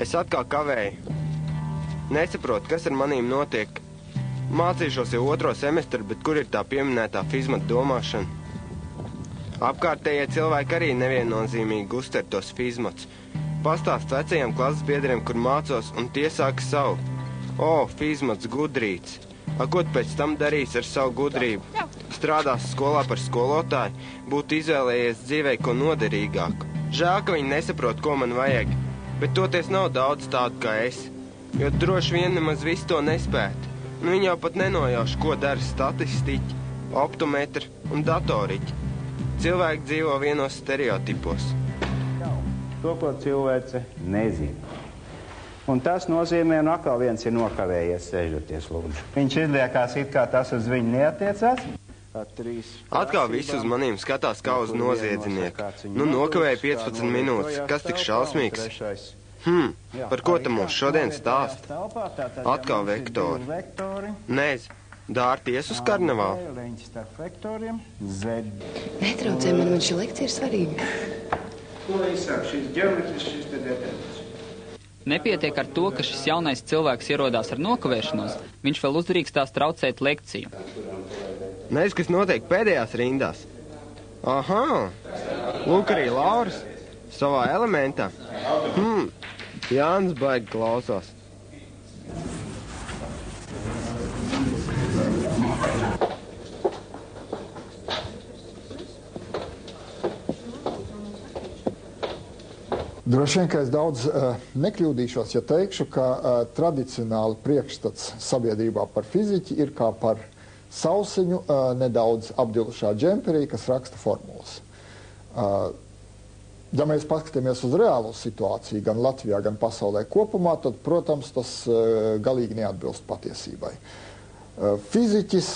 Es atkal kavēju. Nesaprotu, kas ar manīm notiek. Mācīšos jau 2. semestru, bet kur ir tā pieminētā fizmata domāšana? Apkārtējie cilvēki arī neviennozīmīgi uztver tos fizmatus. Pastāst vecajiem klases biedriem, kur mācos, un tie saka savu. O, fizmats gudrīts. Ko tu pēc tam darīs ar savu gudrību? Strādās skolā par skolotāju, būtu izvēlējies dzīvē ko noderīgāku. Žēl, ka viņi nesaprot, ko man vajag, bet toties nav daudz tādu kā es, jo droši vien nemaz visu to nespētu. Viņi jau pat nenojauš, ko dara statistiķi, optometri un datoriķi. Cilvēki dzīvo vienos stereotipos. To, ko cilvēce nezina. Un tas nozīmē, un atkal viens ir nokavējies, sēžoties lūdzu. Viņš izliekās, it kā tas uz viņu neatiecās. Atkal viss uz manīm skatās kā uz noziedznieku. Nu, nokavēja 15 minūtes. Kas tik šausmīgs? Par ko tam mums šodien stāst? Atkal vektori. Nezinu. Dārti ies uz karnevālu. Netraucē man šī lekcija ir svarīga. Ko izsāk šīs ģeometris, šīs te detaļas? Nepietiek ar to, ka šis jaunais cilvēks ierodās ar nokavēšanos, viņš vēl uzdrīkstās traucēt lekciju. Nezinu, kas notiek pēdējās rindās. Aha, lūk arī Lauris, savā elementā. Jānis baigi klausās. Droši vien, ka es daudz nekļūdīšos, ja teikšu, ka tradicionāli priekšstats sabiedrībā par fiziķi ir kā par sausiņu nedaudz apdilušā džemperī, kas raksta formulas. Ja mēs paskatāmies uz reālo situāciju gan Latvijā, gan pasaulē kopumā, tad, protams, tas galīgi neatbilst patiesībai. Fiziķis,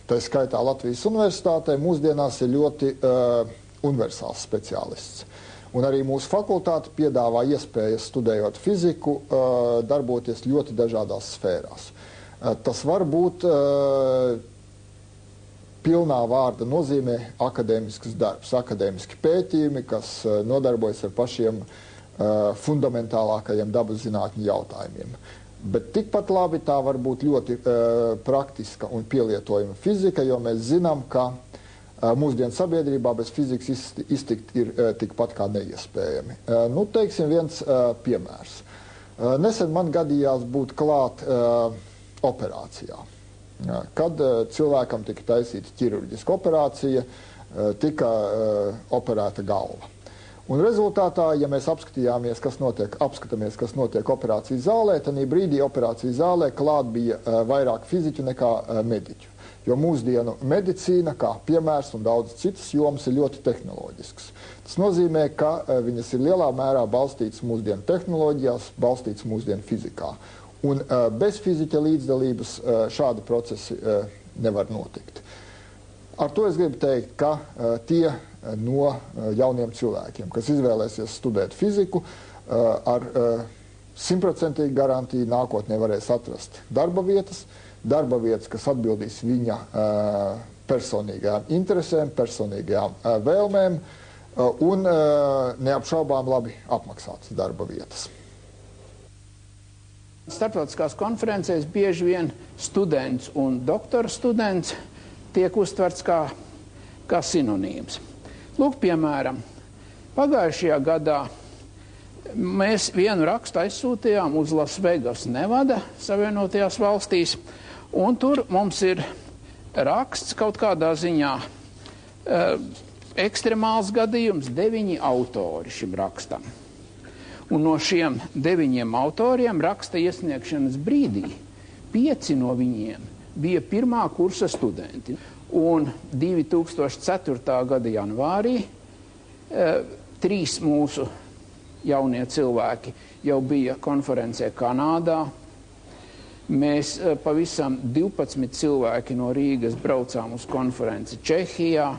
tā skaitā Latvijas universitātē, mūsdienās ir ļoti universāls speciālists. Un arī mūsu fakultāte piedāvā iespējas, studējot fiziku, darboties ļoti dažādās sfērās. Tas var būt pilnā vārda nozīmē akadēmisks darbs, akadēmiski pētījumi, kas nodarbojas ar pašiem fundamentālākajiem dabas zinātņu jautājumiem. Bet tikpat labi tā var būt ļoti praktiska un pielietojama fizika, jo mēs zinām, ka mūsdienu sabiedrībā bez fizikas iztikt ir tikpat kā neiespējami. Nu, teiksim, viens piemērs. Nesen man gadījās būt klāt operācijā. Kad cilvēkam tika taisīta ķirurģiska operācija, tika operēta galva. Un rezultātā, ja mēs apskatāmies, kas notiek operācijas zālē, tad brīdī operācijas zālē klāt bija vairāk fiziķu nekā mediķu. Jo mūsdienu medicīna, kā piemērs un daudz citas jomas, ir ļoti tehnoloģisks. Tas nozīmē, ka viņas ir lielā mērā balstītas mūsdienu tehnoloģijās, balstītas mūsdienu fizikā. Un bez fiziķa līdzdalības šādi procesi nevar notikt. Ar to es gribu teikt, ka tie no jauniem cilvēkiem, kas izvēlēsies studēt fiziku, ar 100% garantiju nākotnē varēs atrast darba vietas, kas atbildīs viņa personīgajām interesēm, personīgajām vēlmēm un neapšaubām labi apmaksātas darba vietas. Starptautiskās konferencēs bieži vien students un doktora students tiek uztverts kā sinonīms. Lūk, piemēram, pagājušajā gadā mēs vienu rakstu aizsūtījām uz Las Vegas, Nevada, Savienotajās valstīs, un tur mums ir raksts kaut kādā ziņā ekstremāls gadījums, 9 autori šim rakstam. Un no šiem 9 autoriem raksta iesniegšanas brīdī 5 no viņiem bija 1. kursa studenti. Un 2004. gada janvārī 3 mūsu jaunie cilvēki jau bija konferencē Kanādā. Mēs pavisam 12 cilvēki no Rīgas braucām uz konferenci Čehijā.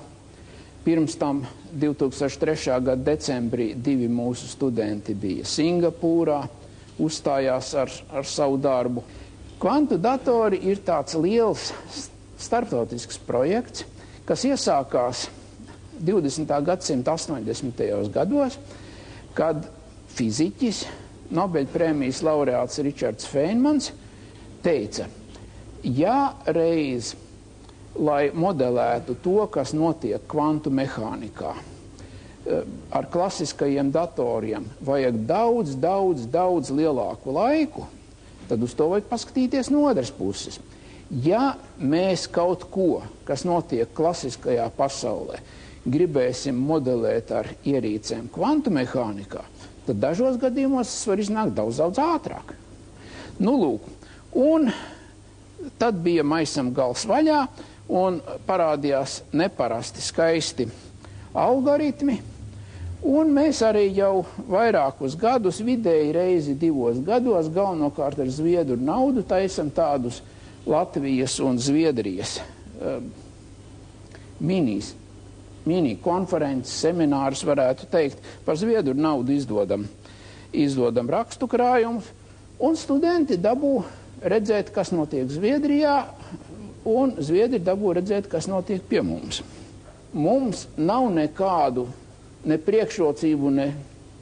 Pirms tam 2003. gada decembrī 2 mūsu studenti bija Singapūrā, uzstājās ar savu darbu. Kvantu datori ir tāds liels starptautisks projekts, kas iesākās 20. gadsimta 80. gados, kad fiziķis Nobeļprēmijas laureāts Ričards Feynmans teica, ja reiz, lai modelētu to, kas notiek kvantu mehānikā, ar klasiskajiem datoriem vajag daudz lielāku laiku, tad uz to vajag paskatīties no otras puses. Ja mēs kaut ko, kas notiek klasiskajā pasaulē, gribēsim modelēt ar ierīcēm kvantu mehānikā, tad dažos gadījumos tas var iznākt daudz ātrāk. Nu, lūk, un tad bija maisam gals vaļā un parādījās neparasti skaisti algoritmi, un mēs arī jau vairākus gadus, vidēji reizi 2 gados, galvenokārt ar zviedru naudu taisam tādus Latvijas un Zviedrijas mini konferences, seminārus varētu teikt, par zviedru naudu izdodam rakstu krājumus, un studenti dabū redzēt, kas notiek Zviedrijā, un zviedri dabū redzēt, kas notiek pie mums. Mums nav nekādu ne priekšrocību, ne,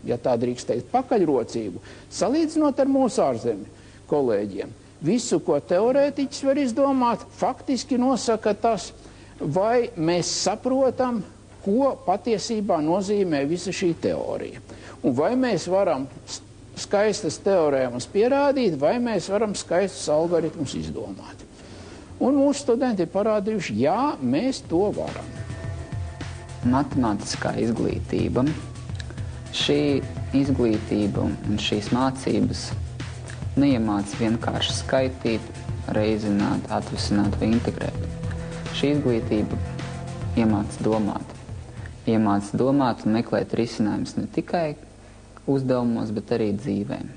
ja tā drīkst teikt, pakaļrocību, salīdzinot ar mūsu ārzemju kolēģiem. Visu, ko teorētiķis var izdomāt, faktiski nosaka tas, vai mēs saprotam, ko patiesībā nozīmē visa šī teorija. Un vai mēs varam skaistas teorēmas pierādīt, vai mēs varam skaistus algoritmus izdomāt. Un mūsu studenti ir parādījuši, jā, mēs to varam. Matemātiskā izglītība. Šī izglītība un šīs mācības neiemāca vienkārši skaitīt, reizināt, atvisināt vai integrēt. Šī izglītība iemāca domāt. Iemāca domāt un meklēt risinājumus ne tikai uzdevumos, bet arī dzīvēm.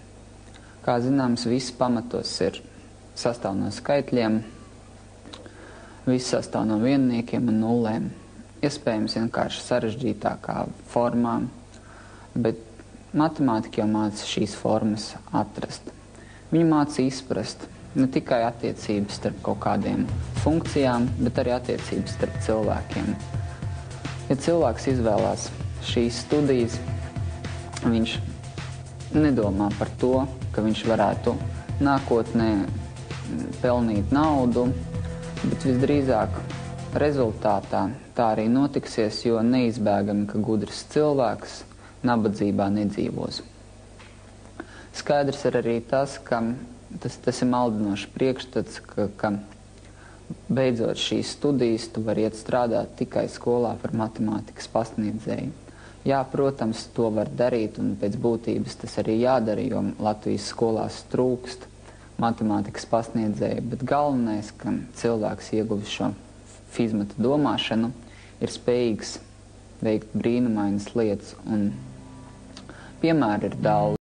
Kā zināms, viss pamatos ir sastāv no skaitļiem, viss sastāv no vienniekiem un nullēm. Iespējams vienkārši sarežģītākā formā, bet matemātika jau māca šīs formas atrast. Viņa māca izprast ne tikai attiecības starp kaut kādiem funkcijām, bet arī attiecības starp cilvēkiem. Ja cilvēks izvēlās šīs studijas, viņš nedomā par to, ka viņš varētu nākotnē pelnīt naudu, bet visdrīzāk rezultātā tā arī notiksies, jo neizbēgami, ka gudrs cilvēks nabadzībā nedzīvos. Skaidrs ir arī tas, ka tas ir maldinošs priekšstats, ka beidzot šīs studijas tu vari iet strādāt tikai skolā par matemātikas pasniedzēju. Jā, protams, to var darīt, un pēc būtības tas arī jādara, jo Latvijas skolās trūkst matemātikas pasniedzēju, bet galvenais, ka cilvēks ieguvis šo fizmata domāšanu, ir spējīgs veikt brīnumainas lietas, un piemēri ir daudz.